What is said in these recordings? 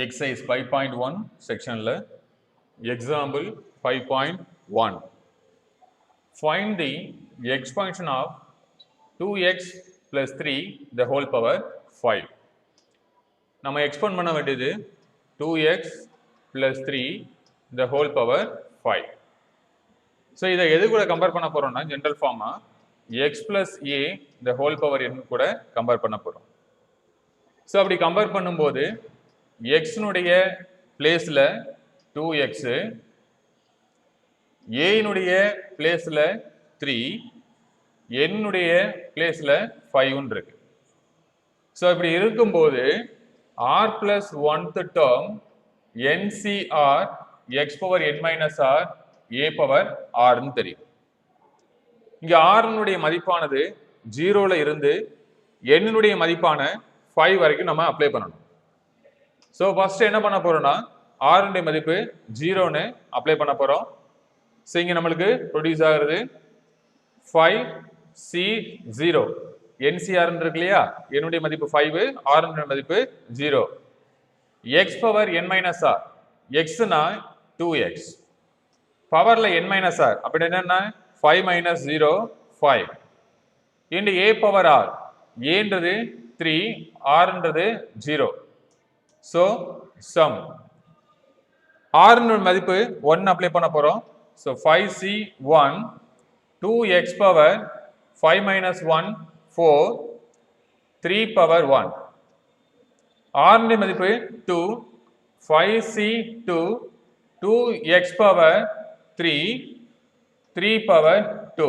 exercise 5.1 section example 5.1 find the expansion of 2x plus 3 the whole power 5 நம்ம expand பண்ண வேண்டியது 2x plus 3 the whole power 5 so இதை எது கூட compare பண்ண போறோம்னா general pharma x plus a the whole power n கூட compare பண்ண போறோம் ஸோ அப்படி கம்பேர் பண்ணும்போது x னுடைய பிளேஸ்ல 2x a னுடைய பிளேஸ்ல 3 n னுடைய பிளேஸ்ல 5 இருக்கு ஸோ இப்படி இருக்கும்போது r plus 1th term ncr x power n minus r a power r ன்னு தெரியும் இங்க r னுடைய மதிப்பானது 0ல இருந்து n னுடைய மதிப்பான 5 வரைக்கும் நம்ம அப்ளை பண்ணணும் ஸோ ஃபர்ஸ்ட் என்ன பண்ண போறோம்னா r னுடைய மதிப்பு 0ன்னு அப்ளை பண்ண போறோம் ஸோ இங்க நம்மளுக்கு ப்ரொடியூஸ் ஆகுறது 5c0 NCR இருக்கு இல்லையா என்னுடைய மதிப்பு 5 r னுடைய மதிப்பு 0 x power n minus r x னா 2x பவர்ல n minus r அப்படி என்னன்னா 5 minus 0 5 into a power r a ன்றது 3 r ன்றது 0 so sum r னுடைய மதிப்பு 1 அப்ளை பண்ண போறோம் so 5c1 2x power 5 minus 1 4 3 power 1 r னுடைய மதிப்பு 2 5c2 2x power 3 3 power 2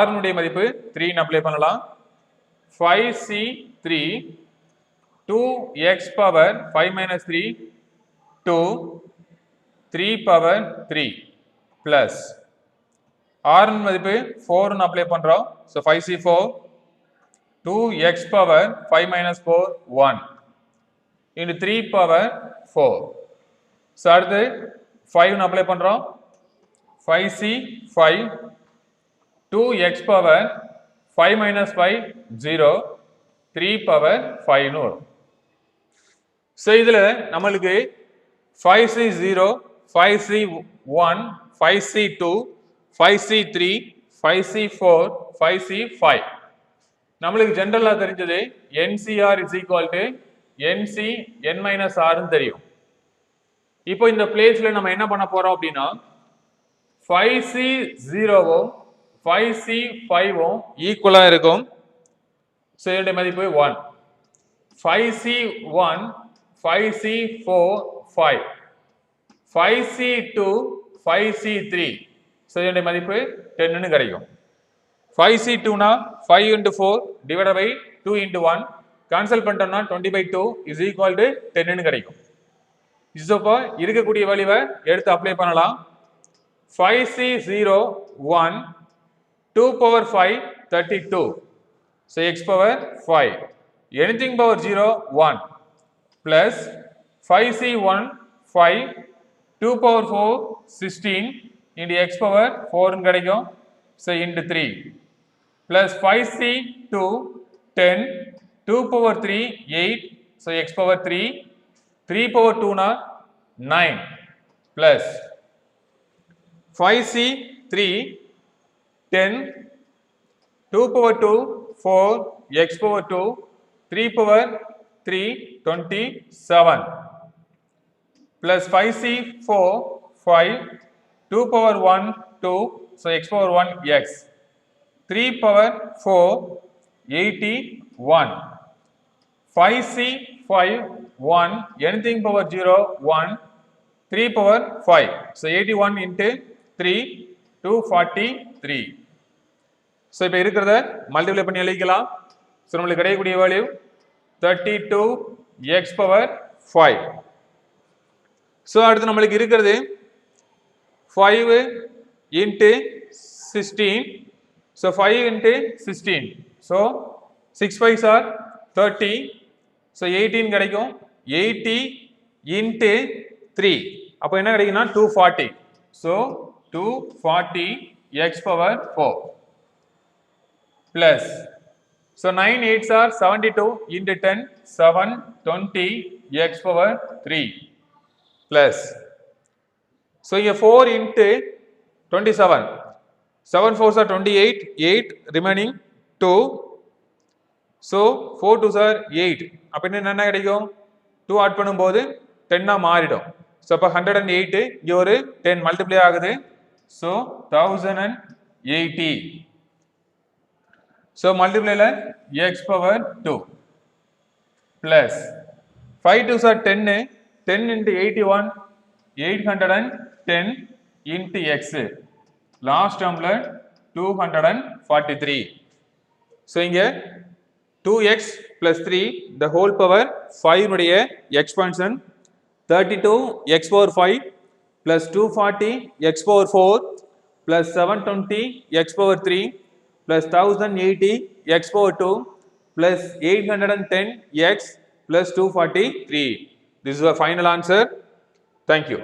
r னுடைய மதிப்பு 3 ன்னு அப்ளை பண்ணலாம் 5c3 2x power 5 minus 3 2 3 power 3 plus r ன் மதிப்பு 4 ன்னு அப்ளை பண்றோம் so 5c4 2x power 5 minus 4 1 into 3 power 4 so அடுத்து 5 ன்னு அப்ளை பண்றோம் 5c5 2x power 5 minus 5 0 3 power 5 ன்னு வரும் so இதுல நம்மளுக்கு 5c0 5c1 5c2 5c3 5c4 5c5 நம்மளுக்கு ஜெனரலா தெரிஞ்சது NCR is equal to NC n minus r ன்னு தெரியும் இப்போ இந்த பிளேஸ்ல நம்ம என்ன பண்ண போறோம் அப்படின்னா 5c0வும் 5c5வும் ஈக்குவலா இருக்கும் சோ இதோட மதிப்பு 1 5c1 5c4 5 5c2 5c3 so இதோட மதிப்பு 10 ன்னு கிடைக்கும் 5c2 னா 5 into 4 divided by 2 into 1 cancel பண்ணிட்டோம்னா 20 by 2 is equal to 10 ன்னு கிடைக்கும் இப்போ இருக்கக்கூடிய வேல்யூவை எடுத்து அப்ளை பண்ணலாம் 5c0 1 2 power 5 32 so x power 5 anything power 0 1 plus 5c1 5 2 power 4 16 into x power 4 ன்னு கிடைக்கும் so into 3 plus 5c2 10 2 power 3 8 so x power 3 3 power 2 na 9 plus 5c3 10 2 power 2 4 x power 2 3 power 3 27 plus 5c4 5 2 power 1 2 so x power 1 x 3 power 4 81 5c5 1 anything power 0 1 3 power 5 so 81 into 3 243 so இப்போ இருக்கிறத multiply பண்ணி எழுதிக்கலாம் so நமக்கு கிடைக்கக்கூடிய value 32 x power 5 so அடுத்து நமக்கு இருக்கிறது 5 into 16 so 5 into 16 so 6 5s are 30 so 18 கிடைக்கும் 80 into 3 அப்போ என்ன கிடைக்கும்னா 240 so 240 x power 4 plus So 9 8s are 72 into 10, 7, 20 x power 3 plus. So here 4 into 27. 7 4s are 28, 8 remaining 2. So 4 2s are 8. அப்ப என்ன கிடைக்கும்? 2 ஆட் பண்ணும்போது 10 ஆ மாறிடும். So அப்ப 108 இங்க ஒரு 10 மல்டிப்ளை ஆகுது. So 1080. So multiply x power 2 plus 5 2s are 10, 10 into 81, 810 into x. Last term 243. So here 2x plus 3 the whole power 5 உடைய expansion 32 x power 5 plus 240 x power 4 plus 720 x power 3 plus 1080 x power 2 plus 810 x plus 243. This is the final answer. Thank you.